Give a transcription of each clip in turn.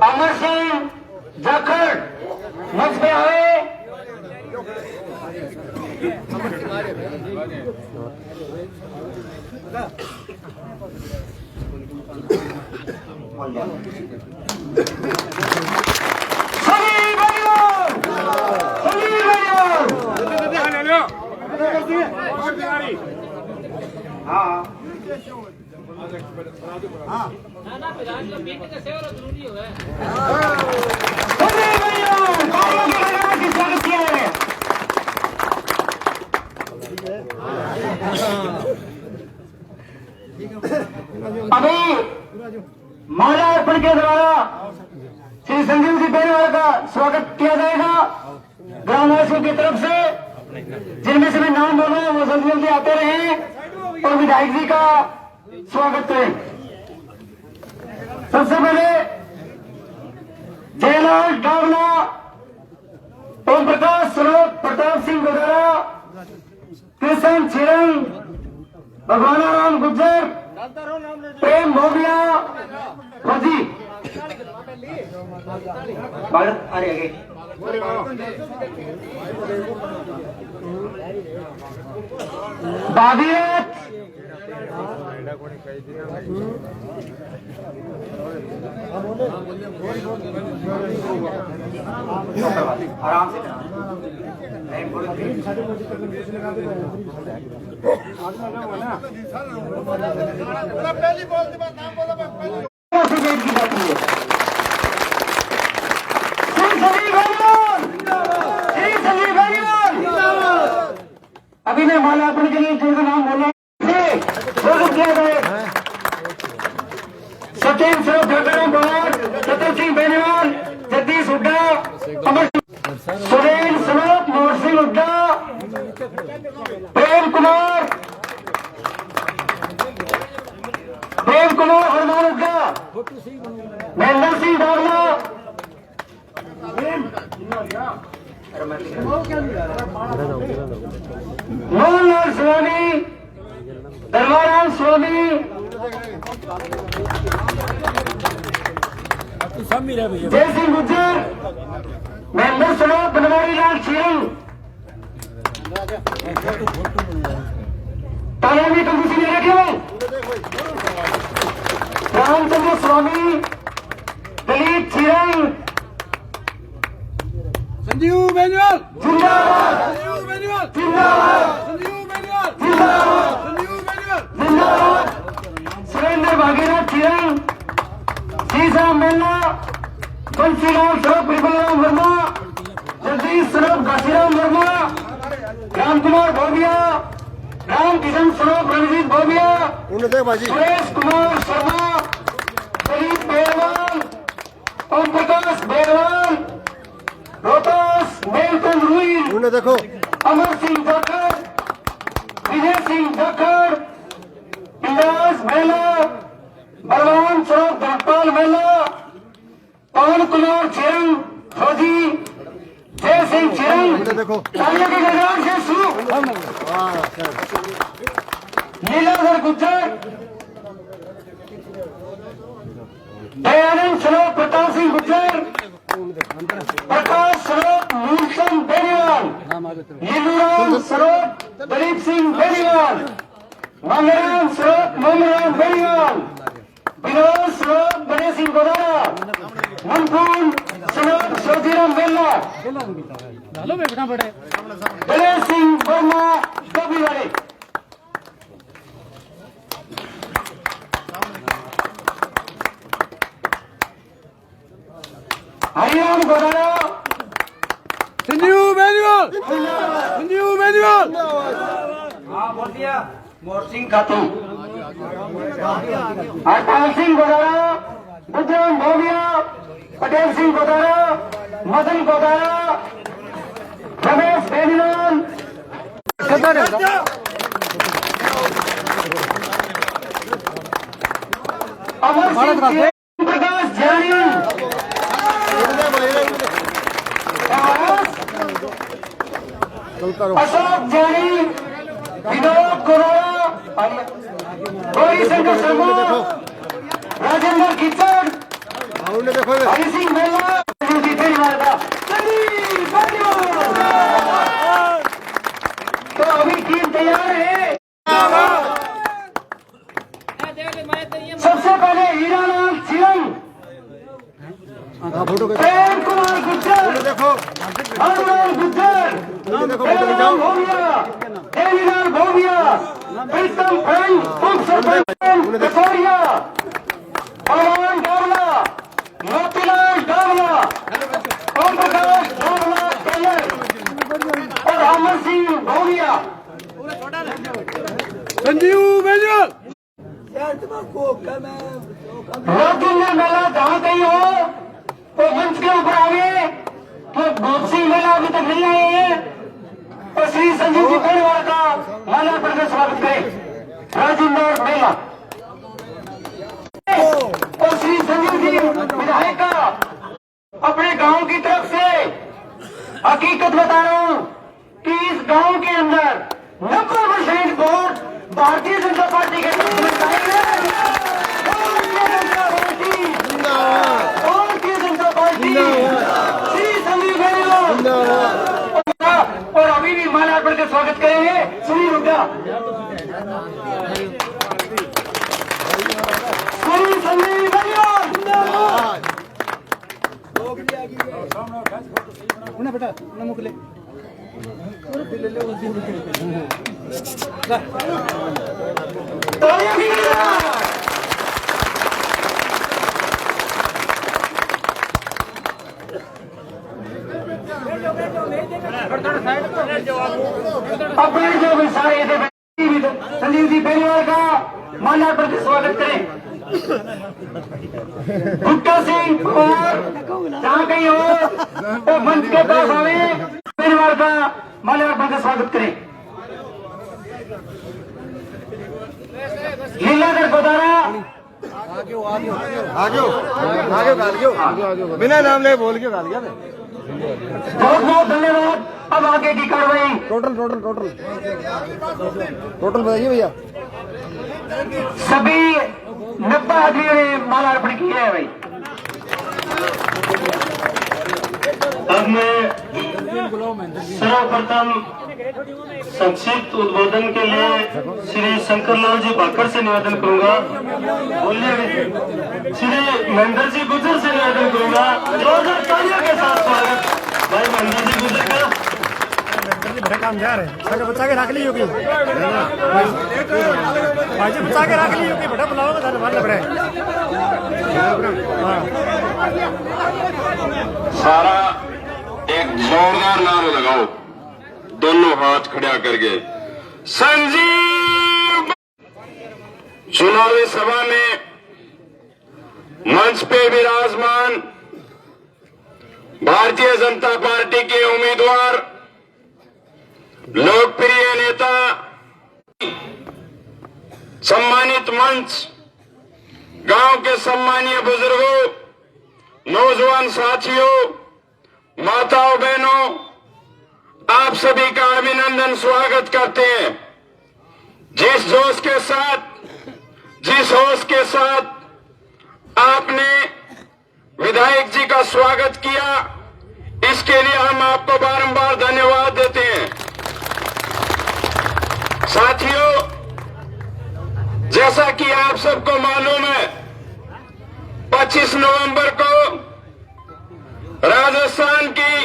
अमर सिंह जाखड़ मंच पे आए। अभी माला अर्पण के द्वारा श्री संजीव जी बेनीवाल का स्वागत किया जाएगा ग्रामवासियों की तरफ से, जिनमें से मैं नाम बोल रहा हूं वो जल्दी जल्दी आते रहे और विधायक जी का स्वागत करें। सबसे पहले जयलाल डावला, ओम प्रकाश स्वरूप, प्रताप सिंह गोदारा, कृष्ण छिरंग, भगवाना राम गुज्जर, प्रेम भोगिया, फौजी भारत अरे आगे भागीरथ, आराम से अभी मैं माला अर्पण के लिए जिनका नाम बोला स्वागत किया जाए। सचिन स्वरूप ठाकुर पवार, सतर सिंह बेनीवाल, जगदीश हुड्डा, अमर सुरेन स्वरूप, मोहन सिंह हुड्डा, प्रेम कुमार हनुमान हुड्डा, महेंद्र सिंह डावला, मोहनलाल स्वामी, धर्माराम स्वामी, जय सिंह गुज्जर, महेंद्र स्वरूप, बनवारी लाल सिंह, तालाबी कंपनी में रखे हुए रामचंद्र स्वामी, दलीप छिरंग, संजीव बेनीवाल जिंदाबाद, संजीव बेनीवाल जिंदाबाद, संजीव बेनीवाल जिंदाबाद, संजीव बेनीवाल जिंदाबाद, सुरेंद्र भागीरथ छिरंग, सीसा मेला, बंसीराम स्वरूप रिबलराम वर्मा, जगदीश स्वरूप घासीराम वर्मा, राम कुमार भोगिया, राम किशन स्वरूप रणजीत भोगिया, सुरेश कुमार शर्मा, दिलीप बेरवाल, ओम प्रकाश बेरवाल, रोहतास मेलचंद रुई, देखो अमर सिंह जाखड़, विजय सिंह जाखड़, इंद्रास मेला, बलवान स्वरूप धनपाल मेला, पवन कुमार छिरंग, फौजी, जय सिंह छिरंग, देखो तालियों की गड़गड़ाहट से शुरू, लीलाधर गुज्जर, दयानंद स्वरूप, प्रताप सिंह गुज्जर, प्रकाश स्वरूप, मूलचंद बेनीवाल, लीलूराम स्वरूप, दलीप सिंह बेनीवाल, मंगराम स्वरूप, मोहनराम बेनीवाल, विनोद स्वरूप, गणेश सिंह गोदारा, मनपूर्ण स्वरूप, शोधीराम मेला, गणेश सिंह वर्मा गोबीवाड़ी, हरिराम गोदारा, संजीव बेनीवाल संजीव बेनीवाल हाँ बोल दिया, मोर सिंह खातू, हरपाल सिंह गोदारा, बुद्धराम भोगिया, पटेल सिंह गोदारा, मदन गोदारा, रमेश बेनीवाल, अमर सिंह, प्रकाश जैनी, अशोक जैनी, विनोद कुरोड़ा, गौरी शंकर शर्मा, राजेंद्र किचन, हरि सिंह मेला, संजीव बेनीवाल का संजीव बेनीवाल। तो अभी टीम तैयार है। सबसे पहले हीरालाल चिरंग, प्रेम कुमार गुज्जर, हनुमान गुज्जर, प्रेम भोगिया, देवीलाल भोगिया, प्रीतम फ्रेंड, उप सरपंच कचौरिया, पवन डावला, मोतीलाल डावला, ओम प्रकाश डावला टेलर और अमर सिंह भोगिया। संजीव बेनीवाल। लेकिन ये मेला जहाँ कहीं हो तो मंच के ऊपर आगे तो गोपसी मेला अभी तक नहीं आए हैं तो श्री संजीव जी बेनीवाल का माल्यार्पण का स्वागत करें। राजेंद्र मेला और श्री संजीव जी विधायक का अपने गांव की तरफ से हकीकत बता रहा हूं कि इस गांव के अंदर 90% वोट भारतीय जनता पार्टी के तरफ से जाएंगे। भारतीय जनता पार्टी श्री संजीव बेनीवाल और अभी भी माल्यार्पण का स्वागत करेंगे। सुनील हुड्डा, श्री संजीव बेनीवाल बेटा मुखले अपने जो विषय थे संजीव जी बेनीवाल का माल्यार्पण से स्वागत करें। गुट्टा सिंह और जहाँ कहीं हो तो मंच के पास आवे, बेनीवाल का माल्यार्पण से स्वागत करें। लीलाधर गोदारा बिना नाम ले बोल के गाल गया। बहुत बहुत धन्यवाद। अब आगे की कार्रवाई टोटल बताइए भैया। सभी 90 आदमियों ने माल्यार्पण किया है भाई। अब मैं सर्वप्रथम संक्षिप्त उद्बोधन के लिए श्री शंकरलाल जी भाकर से निवेदन करूंगा। बोलिए श्री महेंद्र जी गुजर से निवेदन करूंगा। 2000 तालियों के साथ स्वागत भाई महेंद्र जी गुजर का। बड़े काम जा रहे हैं बच्चा के रख ली होगी भाजी बच्चा के रख ली होगी बड़ा बुलाओगे धन्यवाद लग रहा है। सारा एक जोरदार नारा लगाओ, दोनों हाथ खड़ा करके। संजीव चुनावी सभा में मंच पे विराजमान भारतीय जनता पार्टी के उम्मीदवार, लोकप्रिय नेता, सम्मानित मंच, गांव के सम्मानीय बुजुर्गों, नौजवान साथियों, माताओं बहनों, आप सभी का अभिनंदन स्वागत करते हैं। जिस जोश के साथ, जिस होश के साथ आपने विधायक जी का स्वागत किया, इसके लिए हम आपको बारंबार धन्यवाद देते हैं। साथियों, जैसा कि आप सबको मालूम है, 25 नवंबर को राजस्थान की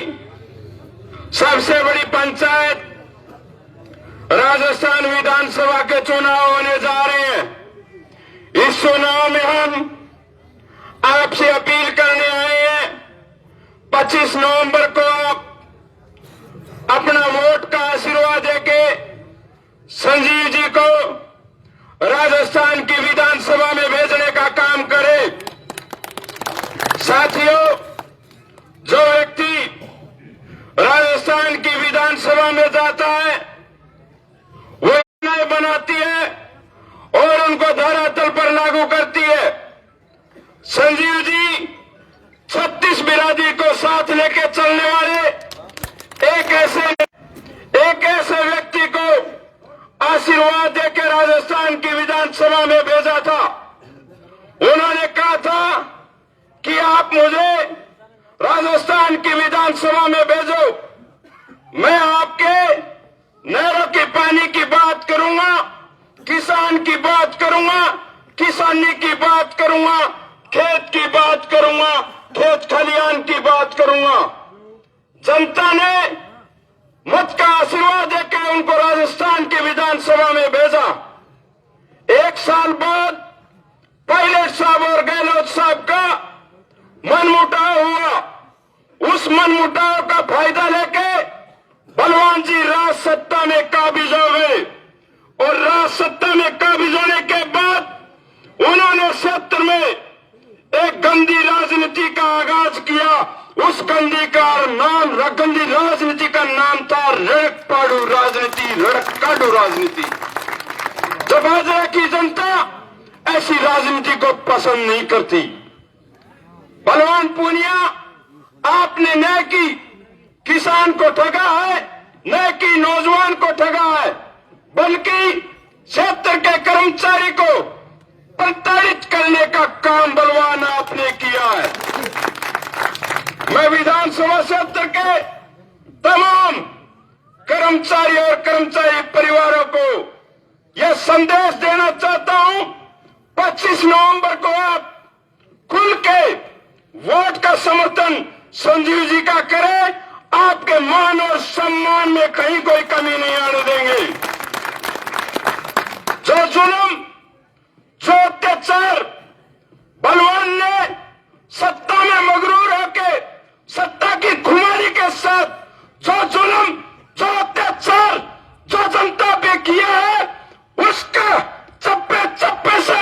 सबसे बड़ी पंचायत राजस्थान विधानसभा के चुनाव होने जा रहे हैं। इस चुनाव में हम आपसे अपील करने आए हैं, 25 नवंबर को आप अपना वोट का आशीर्वाद देके संजीव जी को राजस्थान की विधानसभा में भेजने का काम करें। साथियों, जो व्यक्ति राजस्थान की विधानसभा में जाता है वो न्याय बनाती है और उनको धरातल पर लागू करती है। संजीव जी 36 बिरादरी को साथ लेके चलने वाले एक सभा में भेजा था। उन्होंने कहा था कि आप मुझे राजस्थान की विधानसभा में भेजो, मैं आपके नहरों के पानी की बात करूंगा, किसान की बात करूंगा, किसानी की बात करूंगा, खेत की बात करूंगा, खेत खलियान की बात करूंगा। जनता ने मत का आशीर्वाद देकर उनको राजस्थान की विधानसभा में भेजा। 1 साल बाद पायलट साहब और गहलोत साहब का मनमुटाव हुआ। उस मनमुटाव का फायदा लेके बलवान जी राज सत्ता में काबिज हो गए और राज सत्ता में काबिज होने के बाद उन्होंने 77 में एक गंदी राजनीति का आगाज किया। उस गंदी राजनीति का नाम था रड़कपाड़ू राजनीति, रड़काडू राजनीति। जब आजरा की जनता ऐसी राजनीति को पसंद नहीं करती। बलवान पूनिया, आपने न कि किसान को ठगा है, न कि नौजवान को ठगा है, बल्कि क्षेत्र के कर्मचारी को प्रताड़ित करने का काम बलवान आपने किया है। मैं विधानसभा क्षेत्र के तमाम कर्मचारी और कर्मचारी परिवारों को यह संदेश देना चाहता हूं, 25 नवंबर को आप खुल के वोट का समर्थन संजीव जी का करें। आपके मान और सम्मान में कहीं कोई कमी नहीं आने देंगे। जो जुल्म, जो अत्याचार बलवान ने सत्ता में मगरूर होकर सत्ता की खुमारी के साथ जो जुल्म, जो अत्याचार, जो जनता पे किया है, उसका चप्पे चप्पे से,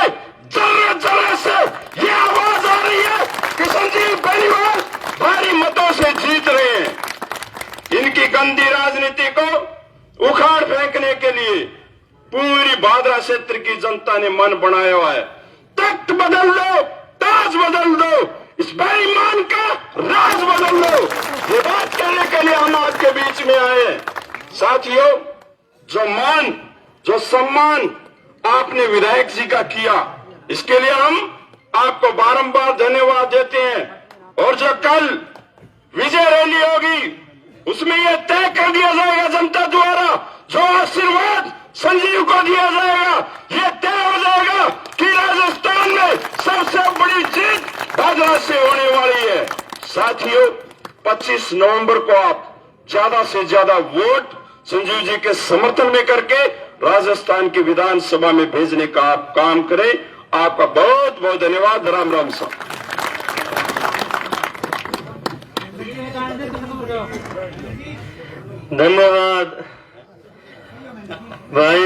जर्रे जर्रे से ये आवाज आ रही है कि संजीव परिवार भारी मतों से जीत रहे हैं। इनकी गंदी राजनीति को उखाड़ फेंकने के लिए पूरी भादरा क्षेत्र की जनता ने मन बनाया हुआ है। तख्त बदल दो, ताज बदल दो, इस बेईमान का राज बदल दो। ये बात कहने के लिए हम आपके बीच में आए हैं। साथियों, जो मान, जो सम्मान आपने विधायक जी का किया, इसके लिए हम आपको बारंबार धन्यवाद देते हैं। और जो कल विजय रैली होगी, उसमें यह तय कर दिया जाएगा जनता द्वारा, जो आशीर्वाद संजीव को दिया जाएगा, यह तय हो जाएगा कि राजस्थान में सबसे बड़ी जीत भादरा से होने वाली है। साथियों, 25 नवंबर को आप ज्यादा से ज्यादा वोट संजीव जी के समर्थन में करके राजस्थान की विधानसभा में भेजने का आप काम करें। आपका बहुत बहुत धन्यवाद। राम राम साहब। धन्यवाद भाई।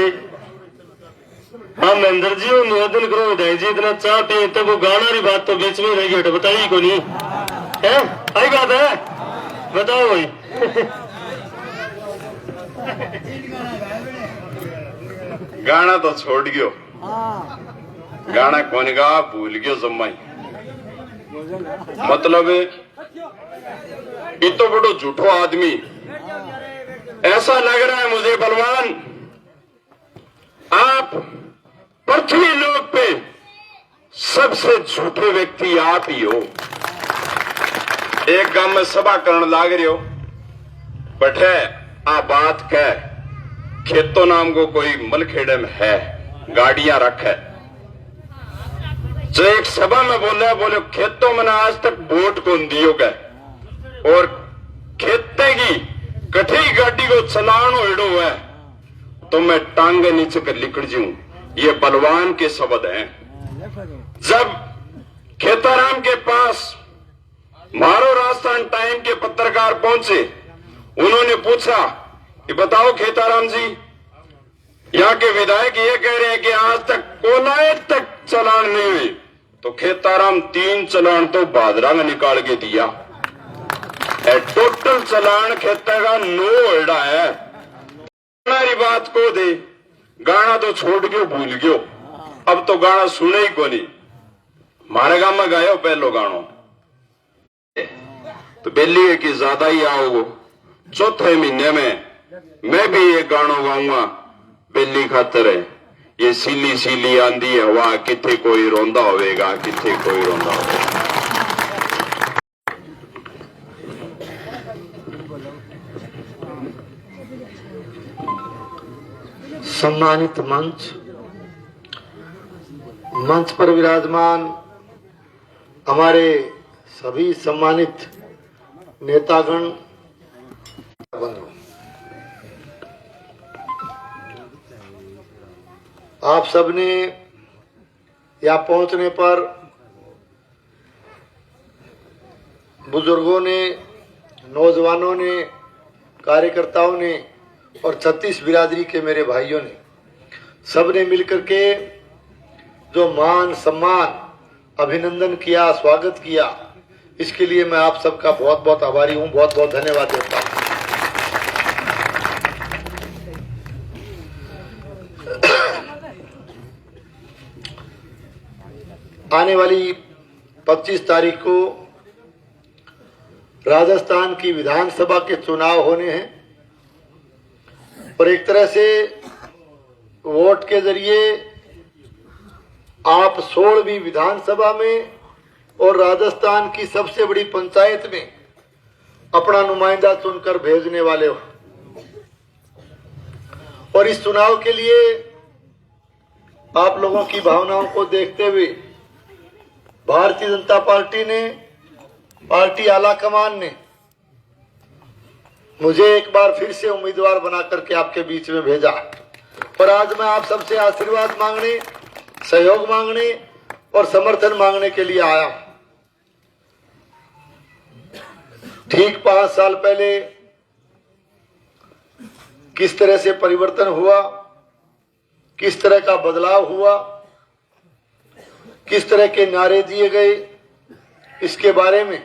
हाँ महेंद्र जी, वो निवेदन करो विधायक जी इतना चाह पिए तब वो गाना की बात तो बीच में रह गई, बताइए को नहीं है, आई बात है, बताओ भाई। गाना तो छोड़ गयो, गाना कौन गा, भूल गयो जम्माई। मतलब इतो बड़ो झूठो आदमी, ऐसा लग रहा है मुझे बलवान, आप पृथ्वी लोक पे सबसे झूठे व्यक्ति आप ही हो। एक गांव में सभा करण लाग रहे हो, बैठे आ बात कह, खेतों नाम को कोई मलखेड़े में है, गाड़ियां रखे, जो एक सभा में बोले खेतों में आज तक वोट को दियो गए और खेते की कठी गाड़ी को चलानो एडो है तो मैं टांगे नीचे कर लिकड़ जाऊं। ये बलवान के शब्द हैं। जब खेताराम के पास मारो राजस्थान टाइम के पत्रकार पहुंचे, उन्होंने पूछा कि बताओ खेताराम जी, यहाँ के विधायक ये कह रहे हैं कि आज तक कोलाए तक चलान नहीं हुई, तो खेताराम 3 चलान तो भादरा में निकाल के दिया। टोटल चलान खेता का 9 एड़ा है। हमारी बात को दे, गाना तो छोड़ गयो, भूल गयो, अब तो गाना सुने ही को नहीं। हमारे गांव में गायो पहलो गानो तो बेली की ज्यादा ही आओगे। चौथे महीने में मैं भी एक गानो गाऊंगा बेली खातर है। ये सीली सीली आंधी हवा किथे कोई रोंदा होवेगा, किथे कोई रोंदा होवेगा। सम्मानित मंच पर विराजमान हमारे सभी सम्मानित नेतागण, आप सबने यहाँ पहुंचने पर बुजुर्गों ने, नौजवानों ने, कार्यकर्ताओं ने और 36 बिरादरी के मेरे भाइयों ने, सबने मिलकर के जो मान सम्मान, अभिनंदन किया, स्वागत किया, इसके लिए मैं आप सबका बहुत बहुत आभारी हूं, बहुत बहुत धन्यवाद देता हूं। आने वाली 25 तारीख को राजस्थान की विधानसभा के चुनाव होने हैं और एक तरह से वोट के जरिए आप 16वीं विधानसभा में और राजस्थान की सबसे बड़ी पंचायत में अपना नुमाइंदा चुनकर भेजने वाले हो। और इस चुनाव के लिए आप लोगों की भावनाओं को देखते हुए भारतीय जनता पार्टी ने, पार्टी आला कमान ने मुझे एक बार फिर से उम्मीदवार बना करके आपके बीच में भेजा। पर आज मैं आप सबसे आशीर्वाद मांगने, सहयोग मांगने और समर्थन मांगने के लिए आया हूं। ठीक 5 साल पहले किस तरह से परिवर्तन हुआ, किस तरह का बदलाव हुआ, किस तरह के नारे दिए गए, इसके बारे में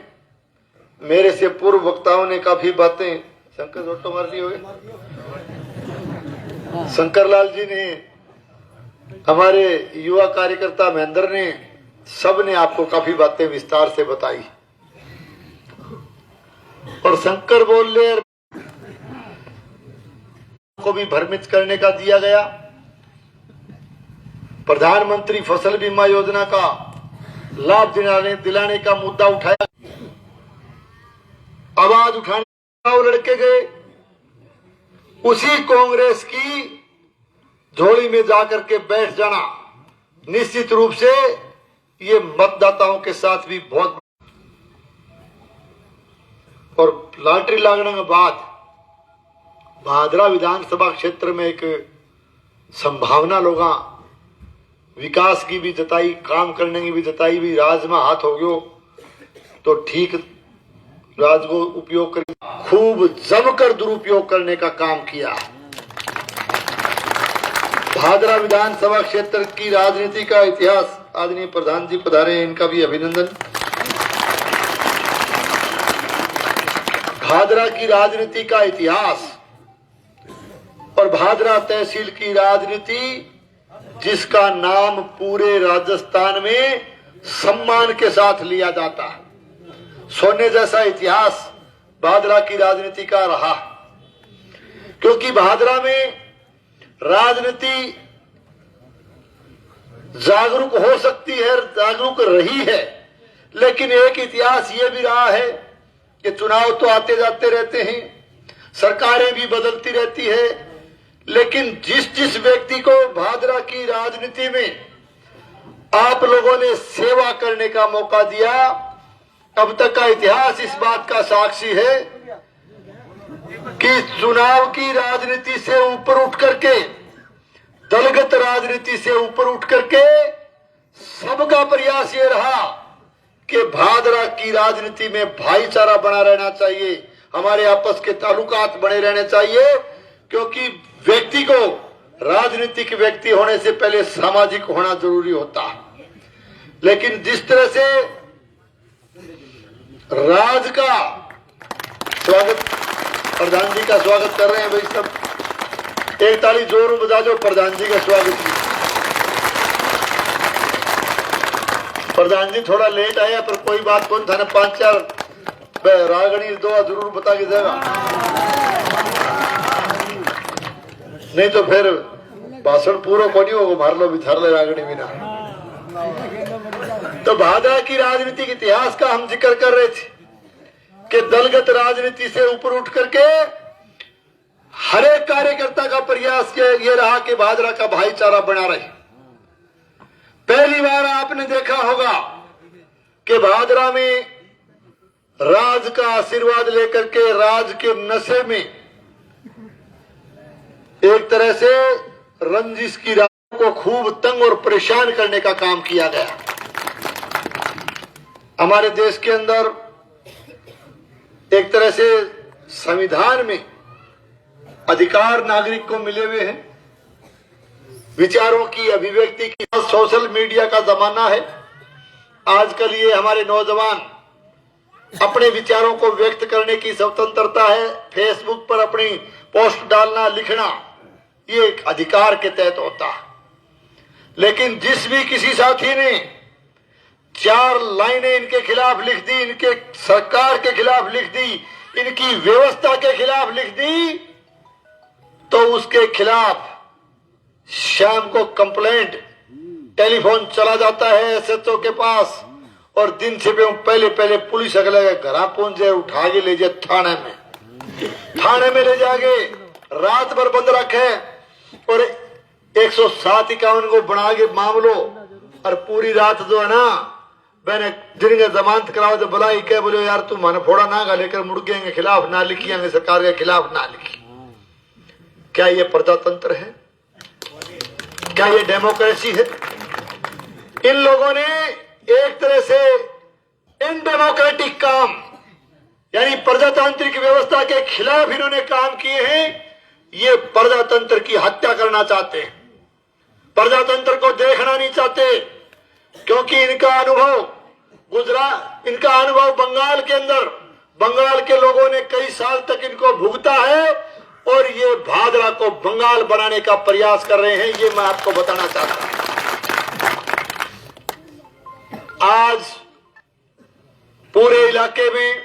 मेरे से पूर्व वक्ताओं ने काफी बातें, शंकर जोटो मार लिए हो, शंकर लाल जी ने, हमारे युवा कार्यकर्ता महेंद्र ने, सब ने आपको काफी बातें विस्तार से बताई। और शंकर बोले को भी भ्रमित करने का दिया गया। प्रधानमंत्री फसल बीमा योजना का लाभ दिलाने का मुद्दा उठाया, आवाज उठाने लड़के गए, उसी कांग्रेस की झोली में जाकर के बैठ जाना निश्चित रूप से ये मतदाताओं के साथ भी बहुत, और लॉटरी लगने के बाद भादरा विधानसभा क्षेत्र में एक संभावना लोग विकास की भी जताई, काम करने की भी जताई, भी राज में हाथ हो गयो तो ठीक राज को उपयोग कर खूब जमकर दुरुपयोग करने का काम किया। भादरा विधानसभा क्षेत्र की राजनीति का इतिहास, आदरणीय प्रधान जी पधारे हैं, इनका भी अभिनंदन। भादरा की राजनीति का इतिहास और भादरा तहसील की राजनीति, जिसका नाम पूरे राजस्थान में सम्मान के साथ लिया जाता है, सोने जैसा इतिहास भादरा की राजनीति का रहा। क्योंकि भादरा में राजनीति जागरूक हो सकती है, जागरूक रही है, लेकिन एक इतिहास ये भी रहा है कि चुनाव तो आते जाते रहते हैं, सरकारें भी बदलती रहती है, लेकिन जिस जिस व्यक्ति को भादरा की राजनीति में आप लोगों ने सेवा करने का मौका दिया, अब तक का इतिहास इस बात का साक्षी है कि चुनाव की राजनीति से ऊपर उठ करके, दलगत राजनीति से ऊपर उठ करके सबका प्रयास ये रहा कि भादरा की राजनीति में भाईचारा बना रहना चाहिए, हमारे आपस के ताल्लुकात बने रहने चाहिए। क्योंकि व्यक्ति को, राजनीतिक व्यक्ति होने से पहले सामाजिक होना जरूरी होता है। लेकिन जिस तरह से राज का स्वागत, प्रधान जी का स्वागत कर रहे हैं भाई सब, एक ताली जोर बजा दो प्रधान जी का स्वागत की। प्रधान जी थोड़ा लेट आया पर कोई बात कौन था, 5-4 रागणी दो जरूर बता के जाएगा, नहीं तो फिर भाषण पूरा को नहीं होगा, मार लो बिथार ले रागड़ी बिना। तो भादरा की राजनीतिक इतिहास का हम जिक्र कर रहे थे कि दलगत राजनीति से ऊपर उठ करके हर एक कार्यकर्ता का प्रयास ये रहा कि भादरा का भाईचारा बना रहे। पहली बार आपने देखा होगा कि भादरा में राज का आशीर्वाद लेकर के राज के नशे में एक तरह से रंजिश की राह को खूब तंग और परेशान करने का काम किया गया। हमारे देश के अंदर एक तरह से संविधान में अधिकार नागरिक को मिले हुए हैं, विचारों की अभिव्यक्ति की। सोशल मीडिया का जमाना है आजकल, ये हमारे नौजवान अपने विचारों को व्यक्त करने की स्वतंत्रता है। फेसबुक पर अपनी पोस्ट डालना, लिखना, ये एक अधिकार के तहत होता है। लेकिन जिस भी किसी साथी ने 4 लाइनें इनके खिलाफ लिख दी, इनके सरकार के खिलाफ लिख दी, इनकी व्यवस्था के खिलाफ लिख दी, तो उसके खिलाफ शाम को कंप्लेंट टेलीफोन चला जाता है एसएचओ के पास, और दिन से पहले पुलिस अगले घर पहुंच जाए, उठा के ले जाए थाने में ले जाके रात भर बंद रखे और 107-51 को बना के मामलो, और पूरी रात जो है ना मैंने जिनके जमानत कराओ तो बुलाई क्या बोले यार तू मन फोड़ा ना गा लेकर मुर्गे के खिलाफ ना लिखी, सरकार के खिलाफ ना लिखी। क्या ये प्रजातंत्र है? क्या ये डेमोक्रेसी है? इन लोगों ने एक तरह से इन डेमोक्रेटिक काम यानी प्रजातांत्रिक व्यवस्था के खिलाफ इन्होंने काम किए हैं। ये प्रजातंत्र की हत्या करना चाहते हैं, प्रजातंत्र को देखना नहीं चाहते, क्योंकि इनका अनुभव इनका अनुभव बंगाल के अंदर, बंगाल के लोगों ने कई साल तक इनको भुगता है, और ये भादरा को बंगाल बनाने का प्रयास कर रहे हैं। ये मैं आपको बताना चाहता हूं। आज पूरे इलाके में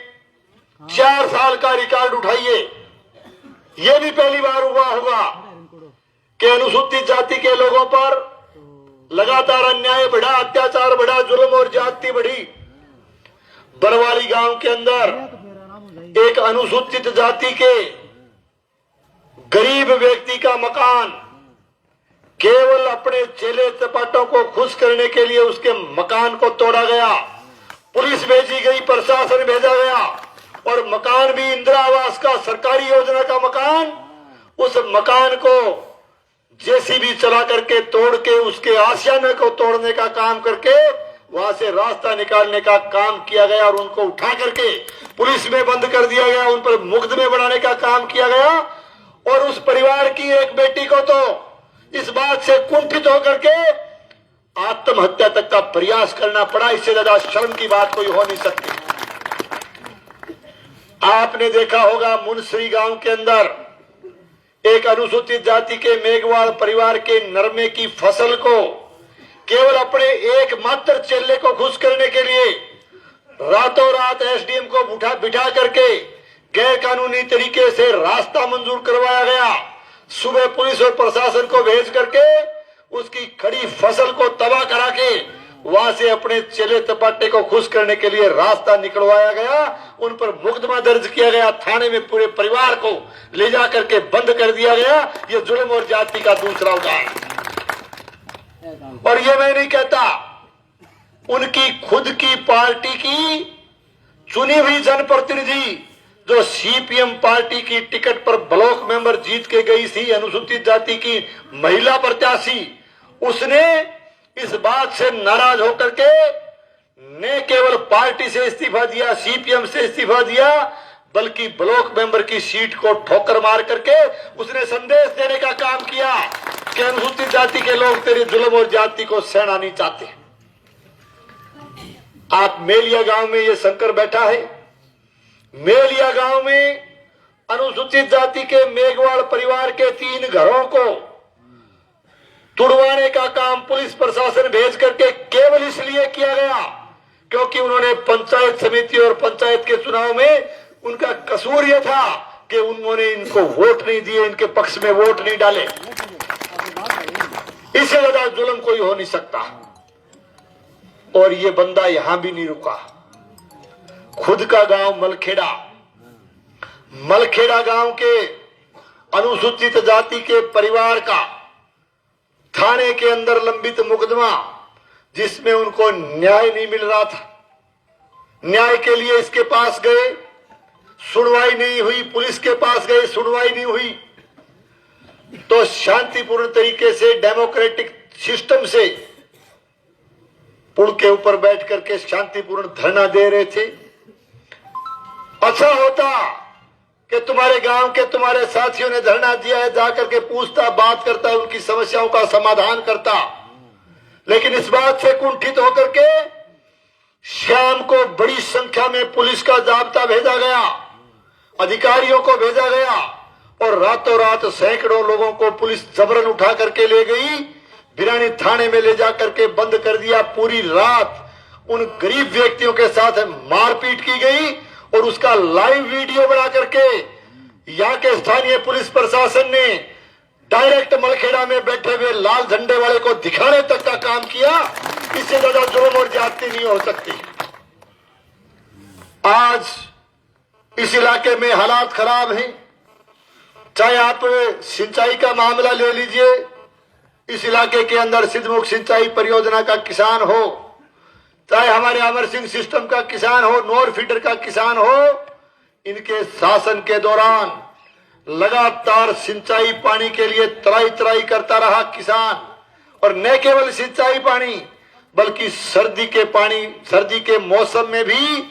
4 साल का रिकॉर्ड उठाइए, ये भी पहली बार हुआ होगा कि अनुसूचित जाति के लोगों पर लगातार अन्याय बढ़ा, अत्याचार बढ़ा, जुल्म और ज्यादती बढ़ी। बरवाली गांव के अंदर एक अनुसूचित जाति के गरीब व्यक्ति का मकान केवल अपने चेले चपाटों को खुश करने के लिए उसके मकान को तोड़ा गया, पुलिस भेजी गई, प्रशासन भेजा गया, और मकान भी इंदिरा आवास का सरकारी योजना का मकान, उस मकान को जेसीबी चला करके तोड़ के उसके आशियाने को तोड़ने का काम करके वहां से रास्ता निकालने का काम किया गया, और उनको उठा करके पुलिस में बंद कर दिया गया, उन पर मुकदमे बनाने का काम किया गया। और उस परिवार की एक बेटी को तो इस बात से कुंठित होकर के आत्महत्या तक का प्रयास करना पड़ा। इससे ज्यादा शर्म की बात कोई हो नहीं सकती। आपने देखा होगा मुनसरी गांव के अंदर एक अनुसूचित जाति के मेघवाल परिवार के नरमे की फसल को केवल अपने एकमात्र चेले को खुश करने के लिए रातों रात एसडीएम को बिठा करके गैर कानूनी तरीके से रास्ता मंजूर करवाया गया। सुबह पुलिस और प्रशासन को भेज करके उसकी खड़ी फसल को तबाह करा के वहां से अपने चेले चपाटे को खुश करने के लिए रास्ता निकलवाया गया। उन पर मुकदमा दर्ज किया गया, थाने में पूरे परिवार को ले जा करके बंद कर दिया गया। ये जुल्म और जाति का दूसरा उदाहरण। और ये मैं नहीं कहता, उनकी खुद की पार्टी की चुनी हुई जनप्रतिनिधि जो सीपीएम पार्टी की टिकट पर ब्लॉक मेंबर जीत के गई थी, अनुसूचित जाति की महिला प्रत्याशी, उसने इस बात से नाराज होकर के न केवल पार्टी से इस्तीफा दिया, सीपीएम से इस्तीफा दिया, बल्कि ब्लॉक मेंबर की सीट को ठोकर मार करके उसने संदेश देने का काम किया कि अनुसूचित जाति के लोग तेरे जुल्म और जाति को सहना नहीं चाहते। आप मेलिया गांव में ये शंकर बैठा है, मेलिया गांव में अनुसूचित जाति के मेघवाल परिवार के 3 घरों को तुड़वाने का काम पुलिस प्रशासन भेज करके केवल इसलिए किया गया क्योंकि उन्होंने पंचायत समिति और पंचायत के चुनाव में उनका कसूर यह था कि उन्होंने इनको वोट नहीं दिए, इनके पक्ष में वोट नहीं डाले। इससे ज्यादा जुल्म कोई हो नहीं सकता। और ये बंदा यहां भी नहीं रुका। खुद का गांव मलखेड़ा गांव के अनुसूचित जाति के परिवार का थाने के अंदर लंबित मुकदमा, जिसमें उनको न्याय नहीं मिल रहा था। न्याय के लिए इसके पास गए, सुनवाई नहीं हुई। पुलिस के पास गए, सुनवाई नहीं हुई। तो शांतिपूर्ण तरीके से डेमोक्रेटिक सिस्टम से पुल के ऊपर बैठ करके शांतिपूर्ण धरना दे रहे थे। अच्छा होता कि तुम्हारे गांव के तुम्हारे साथियों ने धरना दिया है, जाकर के पूछता, बात करता, उनकी समस्याओं का समाधान करता। लेकिन इस बात से कुंठित होकर के शाम को बड़ी संख्या में पुलिस का जाब्ता भेजा गया, अधिकारियों को भेजा गया और रातों रात सैकड़ों लोगों को पुलिस जबरन उठा करके ले गई। बिरानी थाने में ले जाकर के बंद कर दिया। पूरी रात उन गरीब व्यक्तियों के साथ मारपीट की गई और उसका लाइव वीडियो बना करके यहाँ के स्थानीय पुलिस प्रशासन ने डायरेक्ट मलखेड़ा में बैठे हुए लाल झंडे वाले को दिखाने तक का काम किया। इससे ज्यादा जुल्म और ज्यादती नहीं हो सकती। आज इस इलाके में हालात खराब हैं। चाहे आप सिंचाई का मामला ले लीजिए, इस इलाके के अंदर सिद्धमुख सिंचाई परियोजना का किसान हो, चाहे हमारे अमर सिंह सिस्टम का किसान हो, नोर फीडर का किसान हो, इनके शासन के दौरान लगातार सिंचाई पानी के लिए त्राई करता रहा किसान। और न केवल सिंचाई पानी बल्कि सर्दी के मौसम में भी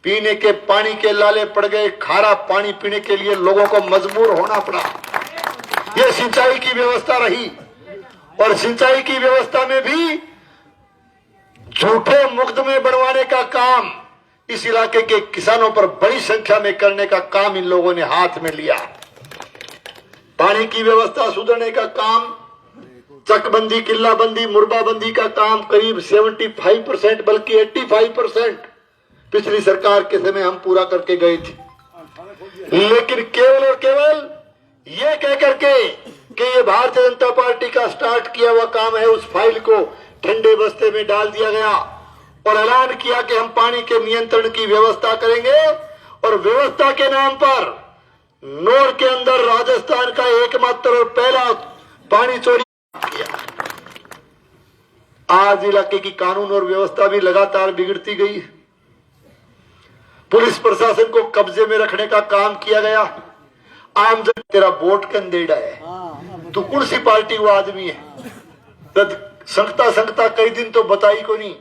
पीने के पानी के लाले पड़ गए। खारा पानी पीने के लिए लोगों को मजबूर होना पड़ा। यह सिंचाई की व्यवस्था रही और सिंचाई की व्यवस्था में भी झूठे मुकदमे बनवाने का काम इस इलाके के किसानों पर बड़ी संख्या में करने का काम इन लोगों ने हाथ में लिया। पानी की व्यवस्था सुधारने का काम, चकबंदी, किल्लाबंदी, मुरबाबंदी का काम करीब 75% बल्कि 85% पिछली सरकार के समय हम पूरा करके गए थे। लेकिन केवल और केवल ये कह करके कि ये भारतीय जनता पार्टी का स्टार्ट किया हुआ काम है, उस फाइल को ठंडे बस्ते में डाल दिया गया और ऐलान किया कि हम पानी के नियंत्रण की व्यवस्था करेंगे। और व्यवस्था के नाम पर नोर के अंदर राजस्थान का एकमात्र और पहला पानी चोरी किया। आज इलाके की कानून और व्यवस्था भी लगातार बिगड़ती गई। पुलिस प्रशासन को कब्जे में रखने का काम किया गया। आम जन तेरा वोट कंदेड़ा है, तू कौन सी पार्टी वो आदमी है? संगता कई दिन तो बताई को नहीं।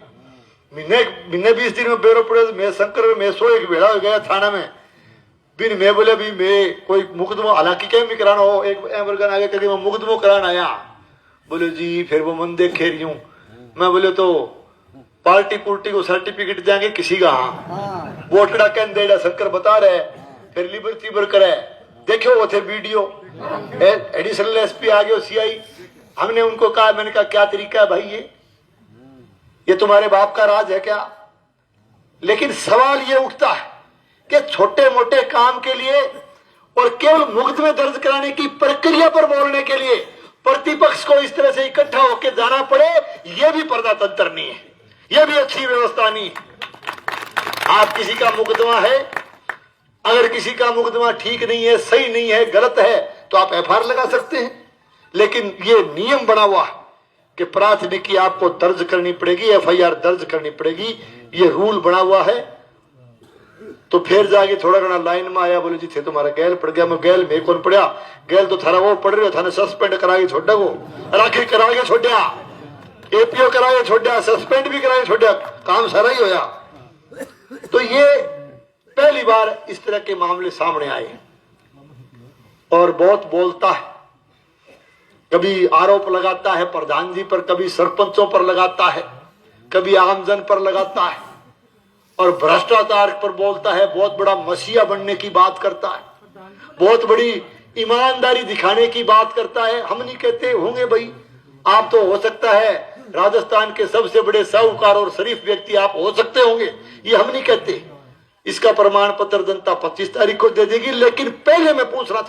महीने 20 दिन में बेरो पड़े। मैं शंकर में सो एक भेड़ा हो गया थाना में बिन मैं बोले भी मैं कोई मुकदमा, हालांकि क्या भी कराना हो, एक वर्गन आगे करके मैं मुकदमो कराना आया। बोले जी फिर वो मन देखे रही हूं। मैं बोले तो पार्टी को सर्टिफिकेट देंगे किसी का? हाँ वोटड़ा कैंडेडा शंकर बता रहे। फिर लिबर्टी वर्कर है, देखो वो थे वीडियो। एडिशनल एसपी आ गए, सीआई। हमने उनको कहा, मैंने कहा क्या तरीका है भाई, ये तुम्हारे बाप का राज है क्या? लेकिन सवाल ये उठता है कि छोटे मोटे काम के लिए और केवल मुकदमे दर्ज कराने की प्रक्रिया पर बोलने के लिए प्रतिपक्ष को इस तरह से इकट्ठा होकर जाना पड़े, यह भी पर्दा तंत्र नहीं है, यह भी अच्छी व्यवस्था नहीं है। आप किसी का मुकदमा है, अगर किसी का मुकदमा ठीक नहीं है, सही नहीं है, गलत है, तो आप एफआईआर लगा सकते हैं। लेकिन ये नियम बना हुआ कि प्राथमिकी आपको दर्ज करनी पड़ेगी, एफआईआर दर्ज करनी पड़ेगी, ये रूल बना हुआ है। तो फिर जाके थोड़ा घना लाइन में आया, बोले जी थे तुम्हारा गैल पड़ गया। मैं गैल में कौन पड़ा? गैल तो थारा वो पड़ रहे, थाने सस्पेंड करा के छोड़ा, वो राखी करा के छोड़ा, एपीओ करा के छोड़ा, सस्पेंड भी करा के छोड़ा, काम सारा ही होया। तो ये पहली बार इस तरह के मामले सामने आए और बहुत बोलता है। कभी आरोप लगाता है प्रधान जी पर, कभी सरपंचों पर लगाता है, कभी आमजन पर लगाता है और भ्रष्टाचार पर बोलता है। बहुत बड़ा मसीहा बनने की बात करता है, बहुत बड़ी ईमानदारी दिखाने की बात करता है। हम नहीं कहते होंगे भाई, आप तो हो सकता है राजस्थान के सबसे बड़े साहूकार और शरीफ व्यक्ति आप हो सकते होंगे, ये हम नहीं कहते। इसका प्रमाण पत्र जनता 25 तारीख को दे देगी। लेकिन पहले मैं पूछना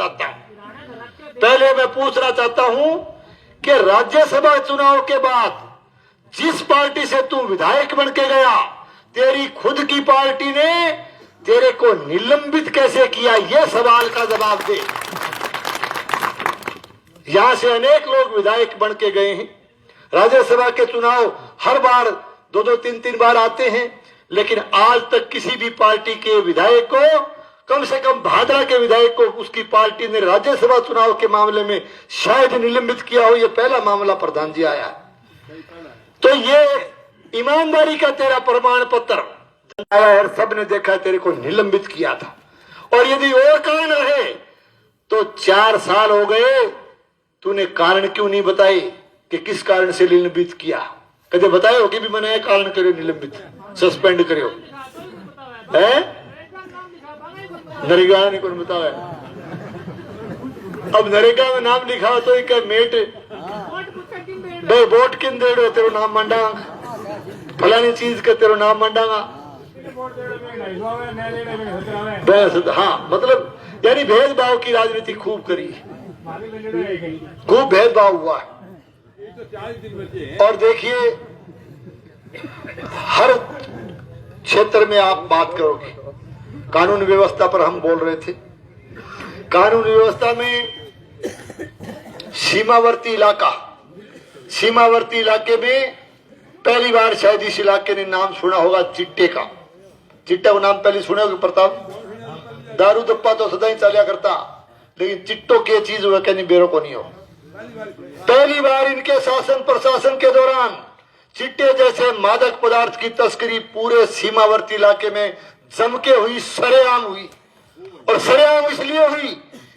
चाहता हूं कि राज्यसभा चुनाव के बाद जिस पार्टी से तू विधायक बन के गया, तेरी खुद की पार्टी ने तेरे को निलंबित कैसे किया, यह सवाल का जवाब दे। यहां से अनेक लोग विधायक बन के गए हैं। राज्यसभा के चुनाव हर बार 2-2, 3-3 बार आते हैं, लेकिन आज तक किसी भी पार्टी के विधायक को, कम से कम भादरा के विधायक को उसकी पार्टी ने राज्यसभा चुनाव के मामले में शायद निलंबित किया हो। यह पहला मामला प्रधान जी आया। तो ये ईमानदारी का तेरा प्रमाण पत्र आया है, सबने देखा तेरे को निलंबित किया था। और यदि और कारण रहे तो 4 साल हो गए, तूने कारण क्यों नहीं बताए कि किस कारण से निलंबित किया? कदे बताए हो कि भी मैंने कारण करो निलंबित, सस्पेंड करो है? नरेगा ने कौन बताया? अब नरेगा में नाम लिखा तो एक मेट बे वोट किन दे रहे तेरो नाम मंडा, फलानी चीज का तेरो नाम मंडागा। हाँ, मतलब यानी भेदभाव की राजनीति खूब करी, खूब भेदभाव हुआ है। और देखिए, हर क्षेत्र में आप बात करोगे, कानून व्यवस्था पर हम बोल रहे थे। कानून व्यवस्था में सीमावर्ती इलाके में पहली बार शायद इस इलाके ने नाम सुना होगा चिट्टे का। चिट्टे को नाम पहले सुने होगा प्रताप? दारू दप्पा तो सदा ही चलिया करता, लेकिन चिट्टों की चीज हुआ कहीं बेरों को नहीं हो। पहली बार इनके शासन प्रशासन के दौरान चिट्टे जैसे मादक पदार्थ की तस्करी पूरे सीमावर्ती इलाके में जम के हुई, सरेआम हुई। और सरेआम इसलिए हुई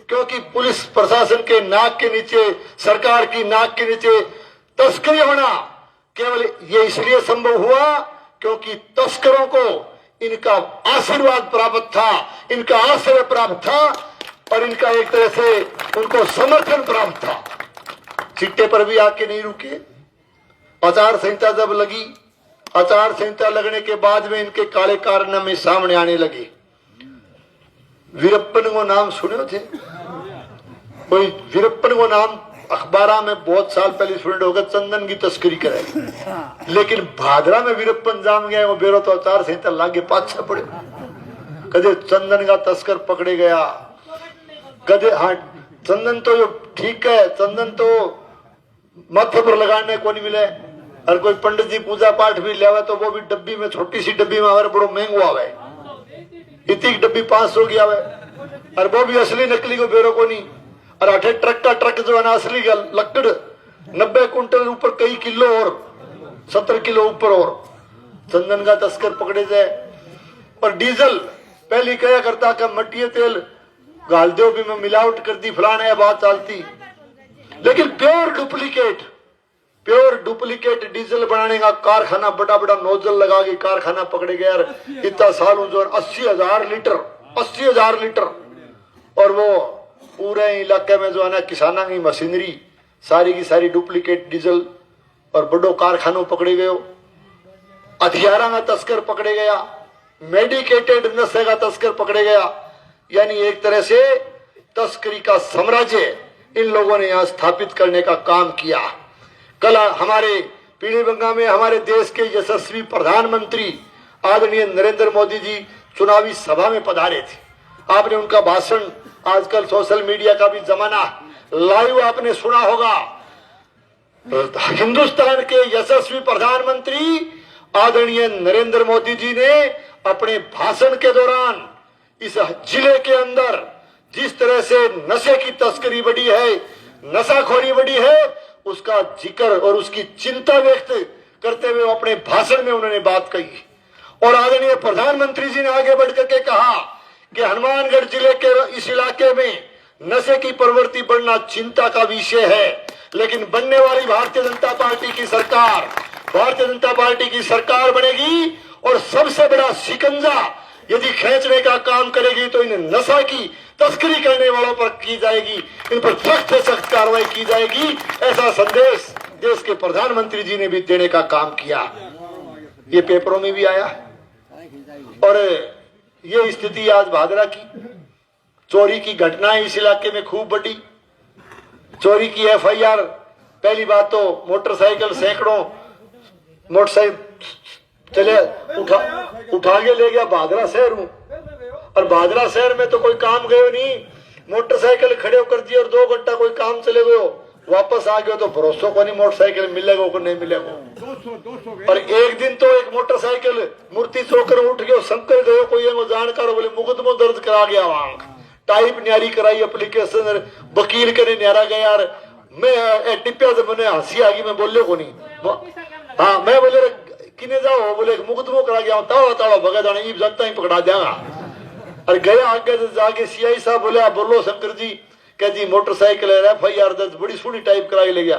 क्योंकि पुलिस प्रशासन के नाक के नीचे, सरकार की नाक के नीचे तस्करी होना केवल ये इसलिए संभव हुआ क्योंकि तस्करों को इनका आशीर्वाद प्राप्त था, इनका आश्रय प्राप्त था और इनका एक तरह से उनको समर्थन प्राप्त था। चिट्टे पर भी आके नहीं रुके। आचार संहिता जब लगी, आचार संहिता लगने के बाद में इनके काले कारनामे सामने आने लगे। वीरप्पन को नाम सुने थे? कोई वीरप्पन को नाम अखबारा में बहुत साल पहले सुने होगा, चंदन की तस्करी करे। लेकिन भादरा में वीरप्पन जाम गया, वो बेरो तो आचार संहिता लागे पाछा पड़े। कदे चंदन का तस्कर पकड़े गया, कदे हाँ चंदन तो जो ठीक है, चंदन तो माथे पर लगाने को नहीं मिले। और कोई पंडित जी पूजा पाठ भी ले तो वो भी डब्बी में, छोटी सी डब्बी में हमारे बड़ो महंगो आवे, इतनी डब्बी 500 की आवे, और वो भी असली नकली को बेरो को नहीं। और 8 ट्रक का ट्रक जो है ना असली का लकड़ 90 कुंटल ऊपर, कई किलो और 70 किलो ऊपर और चंदन का तस्कर पकड़े जाए। और डीजल पहले कहा करता का मट्टी तेल गाल दो भी में मिलावट कर दी, फलाना है बात चलती। लेकिन प्योर डुप्लीकेट डीजल बनाने का कारखाना, बड़ा बड़ा नोजल लगा के कारखाना पकड़े गया। इतना सालों जो 80,000 लीटर और वो पूरे इलाके में जो है ना किसाना की मशीनरी सारी की सारी डुप्लीकेट डीजल और बड़ो कारखानों पकड़े गयो। हथियारा का तस्कर पकड़े गया, मेडिकेटेड नशे का तस्कर पकड़े गया। यानी एक तरह से तस्करी का साम्राज्य इन लोगों ने यहाँ स्थापित करने का काम किया। कल हमारे पीलीभंगा में हमारे देश के यशस्वी प्रधानमंत्री आदरणीय नरेंद्र मोदी जी चुनावी सभा में पधारे थे। आपने उनका भाषण, आजकल सोशल मीडिया का भी जमाना, लाइव आपने सुना होगा। हिंदुस्तान के यशस्वी प्रधानमंत्री आदरणीय नरेंद्र मोदी जी ने अपने भाषण के दौरान इस जिले के अंदर जिस तरह से नशे की तस्करी बढ़ी है, नशाखोरी बढ़ी है, उसका जिक्र और उसकी चिंता व्यक्त करते हुए अपने भाषण में उन्होंने बात कही। और आदरणीय प्रधानमंत्री जी ने आगे बढ़कर के कहा कि हनुमानगढ़ जिले के इस इलाके में नशे की प्रवृत्ति बढ़ना चिंता का विषय है, लेकिन बनने वाली भारतीय जनता पार्टी की सरकार बनेगी और सबसे बड़ा शिकंजा यदि खींचने का काम करेगी तो इन नशा की तस्करी करने वालों पर की जाएगी, इन पर सख्त से सख्त कार्रवाई की जाएगी। ऐसा संदेश देश के प्रधानमंत्री जी ने भी देने का काम किया। ये पेपरों में भी आया। और ये स्थिति आज भादरा की चोरी की घटनाएं इस इलाके में खूब बढ़ी। चोरी की FIR पहली बात तो मोटरसाइकिल सैकड़ों मोटरसाइकिल चले उठा के ले गया भादरा शहर हूं, और भादरा शहर में तो कोई काम गयो नहीं, मोटरसाइकिल खड़े कर दी और 2 घंटा कोई काम चले गयो, वापस आ गयो तो भरोसा को नहीं मोटरसाइकिल मिलेगा को नहीं मिलेगा। और एक दिन तो एक मोटरसाइकिल मूर्ति चौकर उठ गयो, शंकर गयो कोई जानकार बोले मुकदमो दर्ज करा गया, वहां टाइप न्यारी कराई एप्लीकेशन, वकील के न्यारा गया यार, मैं टिप्या से मैंने हंसी आ गई, मैं बोले को नहीं। हाँ मैं बोले किने जाओ, बोले मुकदमो करा गया, ताड़ा ताड़ा भगा जाना ई जनता ही पकड़ा देगा। और गया आगे जाके सीआई साहब बोले आप बोलो शंकर जी, कह जी मोटरसाइकिल FIR दर्ज बड़ी सोनी टाइप कराई ले गया।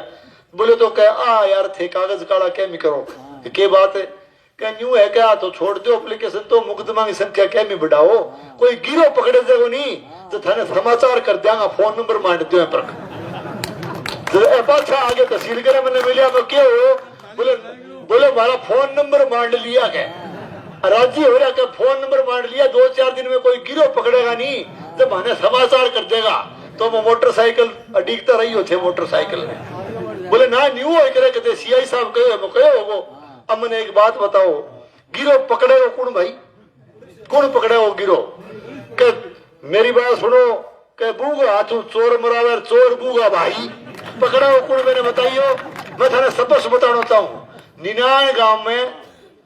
बोले तो कह आ यार थे कागज काला क्या मी करो, क्या बात है, क्या न्यू है क्या, तो छोड़ दो एप्लीकेशन, तो मुकदमा की संख्या क्या मी बढ़ाओ, कोई गिरो पकड़े जाओ नहीं तो थाने समाचार कर देंगा, फोन नंबर मांग दो पर अच्छा आगे तहसील करे मैंने मिलिया तो क्या हो, बोले हमारा फोन नंबर मांग लिया क्या, राजी हो रहा क्या, फोन नंबर मांग लिया, 2-4 दिन में कोई गिरो पकड़ेगा नहीं तो मैंने समाचार कर देगा। तो वो मोटरसाइकिल अडिगता रही हो थे मोटरसाइकिल में, बोले ना न्यू हो करे सीआई साहब कहे हो। अब मैंने एक बात बताओ, गिरो पकड़ेगा कौन भाई, कौन पकड़ेगा गिरो, के मेरी बात सुनो, के बूगा हाथू चोर मरावर चोर बूगा भाई, पकड़ा कौन मैंने बताइयो। मैं थाने सबसे बताना चाहूँ, निनान गांव में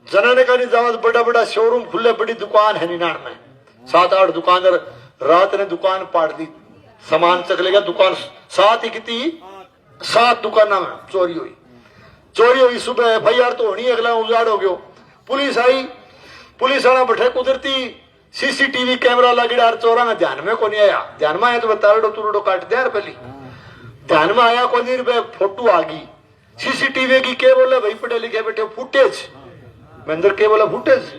जनाने का नहीं जावा, बड़ा बड़ा शोरूम खुले, बड़ी दुकान है निनान में, 7-8 दुकानदार रात ने दुकान पाट दी, सामान चक लेगा दुकान, 7 ही कितनी 7 दुकाना में चोरी हुई। सुबह FIR तो होनी, अगला उजाड़ हो गयो, पुलिस आई, पुलिस वाला बैठे कुदरती CCTV कैमरा लगे यार, चोरा में ध्यान में को नहीं आया, ध्यान में आया तो तारड़ो तुरड़ो काट दे यार, पहली ध्यान में आया को नहीं, फोटो आ गई CCTV की, क्या बोले भाई पढ़े लिखे बैठे फुटेज, महेंद्र के बोला फुटेज,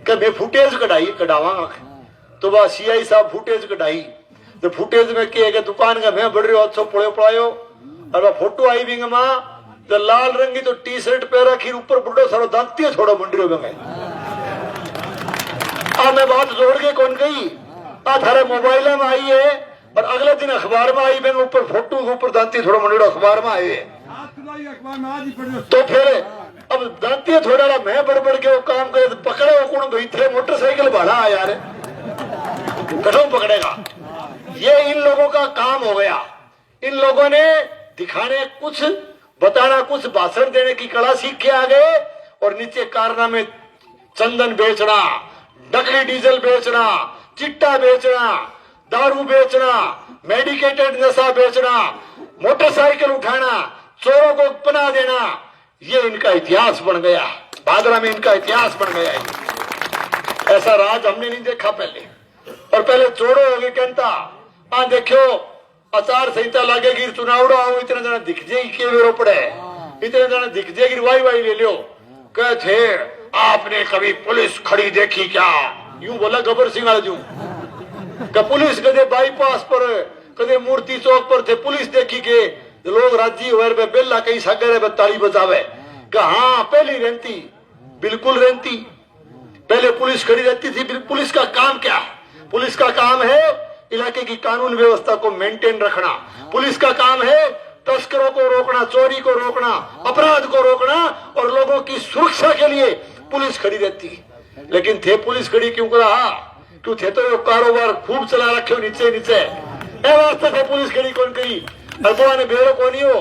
क्या मैं फुटेज कढ़ावांगा, तो वह CI साहब फुटेज कढ़ाई, तो फुटेज में क्या दुकान का मैं बढ़ रही हो अच्छा पड़े पड़ायो, और वह फोटो आई भी माँ तो लाल रंगी तो टी-शर्ट पहरा खीर ऊपर बुढ़ो सारो दांतियों छोड़ो मंडरियों में। मैं बात जोड़ के कौन गई, थारे मोबाइल में आई है और अगले दिन अखबार में आई, मैं ऊपर फोटो के ऊपर दांती थोड़ा मंडरो अखबार में आए, तो फिर अब दांतियां थोड़ा मैं बड़बड़ के वो काम करे, तो पकड़े वो कौन भाई थे मोटरसाइकिल भाड़ा यार, कठों पकड़ेगा। ये इन लोगों का काम हो गया, इन लोगों ने दिखाने कुछ, बताना कुछ, भाषण देने की कला सीख के आ गए, और नीचे कारनामे चंदन बेचना, नकली डीजल बेचना, चिट्टा बेचना, दारू बेचना, मेडिकेटेड नशा बेचना, मोटरसाइकिल उठाना, चोरों को पनाह देना, ये इनका इतिहास बन गया, भादरा में इनका इतिहास बन गया है। ऐसा राज हमने नहीं देखा पहले, और पहले चोरों हो गए कहता देखो आचार संहिता लागेगी, चुनाव आओ इतने जना दिख जाएगी, के वेरो पड़े इतने जना दिख जाएगी, वाई ले लो, कहे थे आपने कभी पुलिस खड़ी देखी क्या, यूं बोला गबर सिंह आजू, पुलिस कदे बाईपास पर कदे मूर्ति चौक पर थे पुलिस देखी के, लोग राजी हुए बेला कहीं सागर ताली बजावे, हाँ पहली रहती, बिल्कुल रहती, पहले पुलिस खड़ी रहती थी। पुलिस का काम क्या है, पुलिस का काम है इलाके की कानून व्यवस्था को मेंटेन रखना, पुलिस का काम है तस्करों को रोकना, चोरी को रोकना, अपराध को रोकना, और लोगों की सुरक्षा के लिए पुलिस खड़ी रहती। लेकिन थे पुलिस खड़ी क्यों करा, क्यों थे तो ये कारोबार खूब चला रखे नीचे नीचे, वास्ते थे पुलिस खड़ी कौन कही, अगवा ने बेरो को नहीं हो,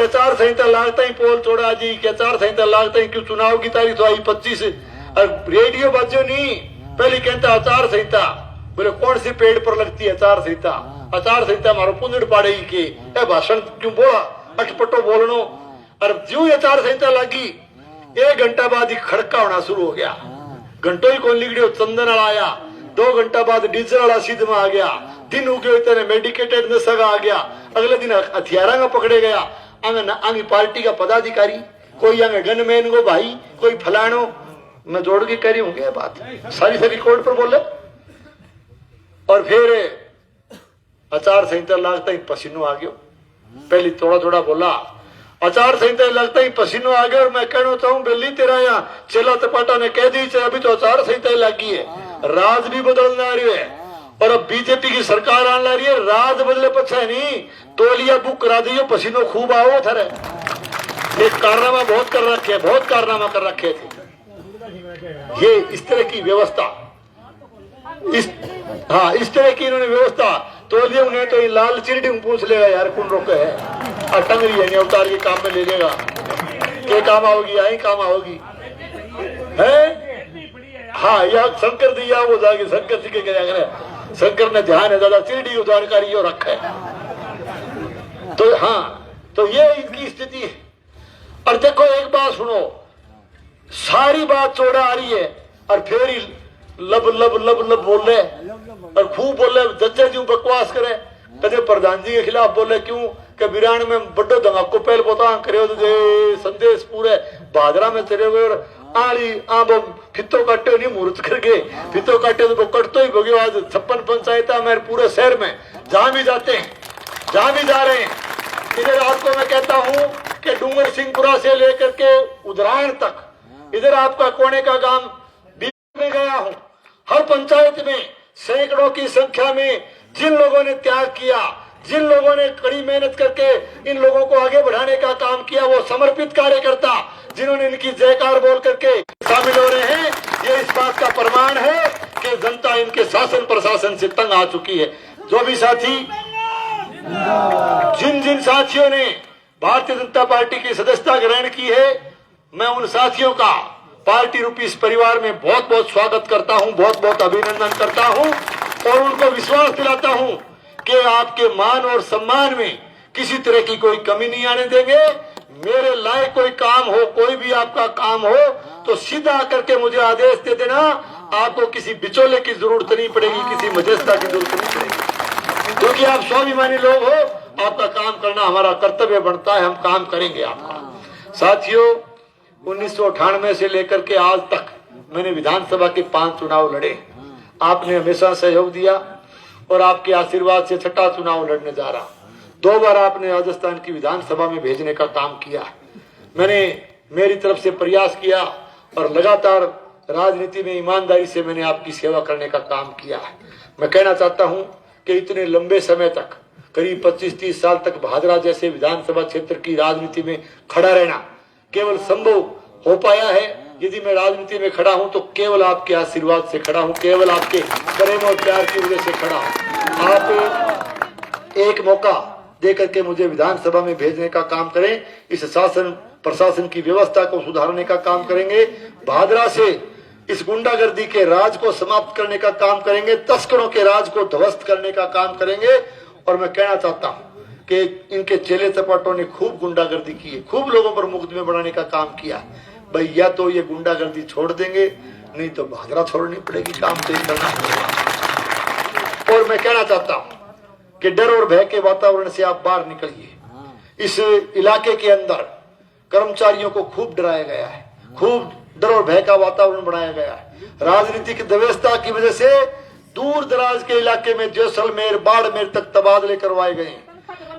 आचार संहिता लागता ही पोल छोड़ा जी, के आचार संहिता लागता ही क्यों, चुनाव की तारीख तो आई 25, और रेडियो बजो नहीं, पहले कहता आचार संहिता, बोले कौन सी पेड़ पर लगती है आचार संहिता, आचार संहिता हमारा पुंजड़ पाड़ेगी के, भाषण क्यों बोला, अटपटो बोलनो, और जो आचार संहिता लगी 1 घंटा बाद ही खड़का होना शुरू हो गया, घंटों ही कौन लिगड़ियो, चंदन वाला आया, 2 घंटा बाद डीजल वाला सीध में आ गया, दिन उगे इतने मेडिकेटेड नशा का आ गया, अगले दिन हथियारा का पकड़े गया, आगे पार्टी का पदाधिकारी, कोई आगे गनमैन को भाई, कोई फलानो, मैं जोड़ के कह रही हूँ बात, सारी रिकॉर्ड पर बोले। और फिर आचार संहिता लगता ही पसीनो आ गयो, पहले थोड़ा थोड़ा बोला, आचार संहिता लगता ही पसीनो आ गया, और मैं कहना चाहूँ बेली तेरा यहाँ चेला तपाटा ने कह दी अभी तो आचार संहिता लगी है, राज भी बदलना आ रही है, और अब बीजेपी की सरकार आने ला रही है, राज बदले पछा नहीं, तोलिया बुक करा दियो, पसीनो खूब आओ थर। एक कारनामा बहुत कर रखे, बहुत कारनामा कर रखे थे। ये इस तरह की व्यवस्था, इस तरह की इन्होंने व्यवस्था तोलिए। उन्हें तो लाल चिरडी पूछ लेगा यार कौन रोके है, टंगरी है नहीं अवतार के काम में ले लेगा, के काम आओगी, आई काम आओगी है। हाँ, यह शंकर दिया वो जाके शंकर जी के क्या करे, शंकर ने ध्यान है दादा चिरडी को जानकारी यो रखा है। तो हाँ, तो ये इनकी स्थिति है। और देखो एक बात सुनो, सारी बात चौड़ा आ रही है और फिर ही लब लब लब लब बोल रहे और खूब बोल रहे, जज्जर जी बकवास करे, कदे प्रधान जी के खिलाफ बोले क्यों कि बिरान में बड़ो धमाको पहल पोता करे संदेश पूरे भादरा में चले हुए और आली आबो फितो काटे नहीं मुहूर्त करके फितो काटे तो कटतो ही भोगे। आज 56 पंचायत मेरे पूरे शहर में जहां भी जाते हैं, जहां भी जा रहे हैं, इधर आपको मैं कहता हूं कि डूंगर सिंहपुरा से लेकर के उदरायण तक, इधर आपका कोने का गांव में गया हूं, हर पंचायत में सैकड़ों की संख्या में जिन लोगों ने त्याग किया, जिन लोगों ने कड़ी मेहनत करके इन लोगों को आगे बढ़ाने का काम किया, वो समर्पित कार्यकर्ता जिन्होंने इनकी जयकार बोल करके शामिल हो रहे हैं, ये इस बात का प्रमाण है कि जनता इनके शासन प्रशासन से तंग आ चुकी है। जो भी साथी, जिन जिन साथियों ने भारतीय जनता पार्टी की सदस्यता ग्रहण की है, मैं उन साथियों का पार्टी रूपी इस परिवार में बहुत बहुत स्वागत करता हूं, बहुत बहुत अभिनंदन करता हूं और उनको विश्वास दिलाता हूं कि आपके मान और सम्मान में किसी तरह की कोई कमी नहीं आने देंगे। मेरे लायक कोई काम हो, कोई भी आपका काम हो तो सीधा करके मुझे आदेश दे देना, आपको किसी बिचौले की जरूरत नहीं पड़ेगी, किसी मध्यस्थता की जरूरत नहीं पड़ेगी, क्योंकि आप स्वाभिमानी लोग हो, आपका काम करना हमारा कर्तव्य बनता है, हम काम करेंगे आपका। साथियों, 1998 से लेकर के आज तक मैंने विधानसभा के 5 चुनाव लड़े, आपने हमेशा सहयोग दिया और आपके आशीर्वाद से 6ठा चुनाव लड़ने जा रहा। 2 बार आपने राजस्थान की विधानसभा में भेजने का काम किया, मैंने मेरी तरफ से प्रयास किया और लगातार राजनीति में ईमानदारी से मैंने आपकी सेवा करने का काम किया। मैं कहना चाहता हूं कि इतने लंबे समय तक, करीब 25-30 साल तक भादरा जैसे विधानसभा क्षेत्र की राजनीति में खड़ा रहना केवल संभव हो पाया है। यदि मैं राजनीति में खड़ा हूं तो केवल आपके आशीर्वाद से खड़ा हूं, केवल आपके प्रेम और प्यार की वजह से खड़ा हूं। आप एक मौका देकर के मुझे विधानसभा में भेजने का काम करें, इस शासन प्रशासन की व्यवस्था को सुधारने का काम करेंगे, भादरा से इस गुंडागर्दी के राज को समाप्त करने का काम करेंगे, तस्करों के राज को ध्वस्त करने का काम करेंगे। और मैं कहना चाहता हूं कि इनके चेले चपाटों ने खूब गुंडागर्दी की है, खूब लोगों पर मुकदमे बढ़ाने का काम किया। भाई या तो ये गुंडागर्दी छोड़ देंगे, नहीं तो भादरा छोड़नी पड़ेगी, काम तेज करना पड़ेगा। और मैं कहना चाहता हूं कि डर और भय के वातावरण से आप बाहर निकलिए। इस इलाके के अंदर कर्मचारियों को खूब डराया गया है, खूब डर और भय का वातावरण बनाया गया है। राजनीतिक व्यवस्था की वजह से दूर दराज के इलाके में जैसलमेर, बाड़मेर तक तबादले करवाए गए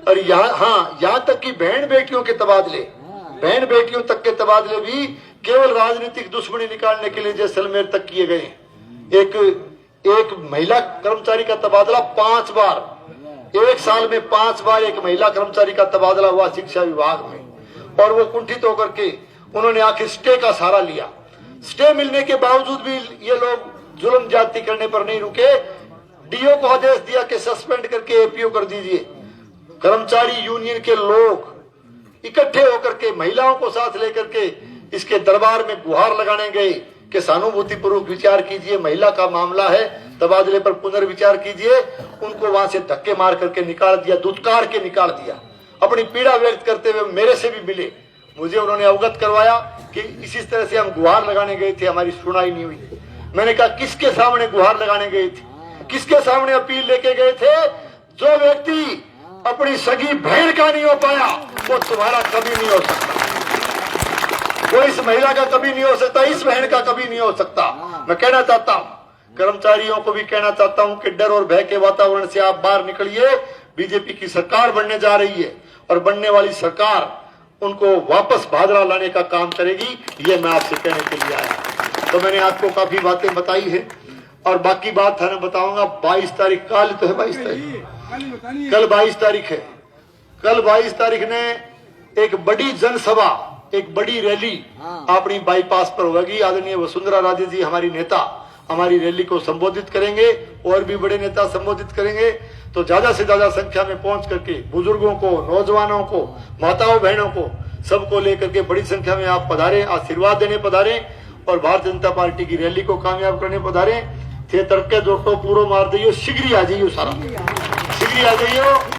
और यहाँ तक कि बहन बेटियों के तबादले, बहन बेटियों तक के तबादले भी केवल राजनीतिक दुश्मनी निकालने के लिए जैसलमेर तक किए गए। एक महिला कर्मचारी का तबादला 5 बार, 1 साल में 5 बार एक महिला कर्मचारी का तबादला हुआ शिक्षा विभाग में। और वो कुंठित होकर के उन्होंने आखिर स्टे का सहारा लिया। स्टे मिलने के बावजूद भी ये लोग जुल्म जाति करने पर नहीं रुके, डीओ को आदेश दिया कि सस्पेंड करके एपीओ कर दीजिए। कर्मचारी यूनियन के लोग इकट्ठे होकर के महिलाओं को साथ लेकर के इसके दरबार में गुहार लगाने गए कि सहानुभूति पूर्वक विचार कीजिए, महिला का मामला है, तबादले पर पुनर्विचार कीजिए। उनको वहां से धक्के मार करके निकाल दिया, दुत्कार के निकाल दिया। अपनी पीड़ा व्यक्त करते हुए मेरे से भी मिले, मुझे उन्होंने अवगत करवाया कि इसी तरह से हम गुहार लगाने गए थे, हमारी सुनाई नहीं हुई। मैंने कहा किसके सामने गुहार लगाने गए थे, किसके सामने अपील लेके गए थे? जो व्यक्ति अपनी सगी बहन का नहीं हो पाया वो तुम्हारा कभी नहीं हो सकता, वो इस महिला का कभी नहीं हो सकता, इस बहन का कभी नहीं हो सकता। मैं कहना चाहता हूं, कर्मचारियों को भी कहना चाहता हूं कि डर और भय के वातावरण से आप बाहर निकलिए। बीजेपी की सरकार बनने जा रही है और बनने वाली सरकार उनको वापस भादरा लाने का काम करेगी, ये मैं आपसे कहने के लिए आया। तो मैंने आपको काफी बातें बताई है और बाकी बात थाने बताऊंगा 22 तारीख, कल तो है 22 तारीख, कल 22 तारीख है। कल 22 तारीख ने एक बड़ी जनसभा, एक बड़ी रैली अपनी बाईपास पर होगी। आदरणीय वसुंधरा राजे जी हमारी नेता हमारी रैली को संबोधित करेंगे, और भी बड़े नेता संबोधित करेंगे। तो ज्यादा से ज्यादा संख्या में पहुंच करके बुजुर्गों को, नौजवानों को, माताओं बहनों को, सबको लेकर के बड़ी संख्या में आप पधारें, आशीर्वाद देने पधारें और भारतीय जनता पार्टी की रैली को कामयाब करने पधारें। थे तड़के दोस्तों पूरा मार दियो, शीघ्र आ जाइयो, सारा शीघ्र आ जाइयो।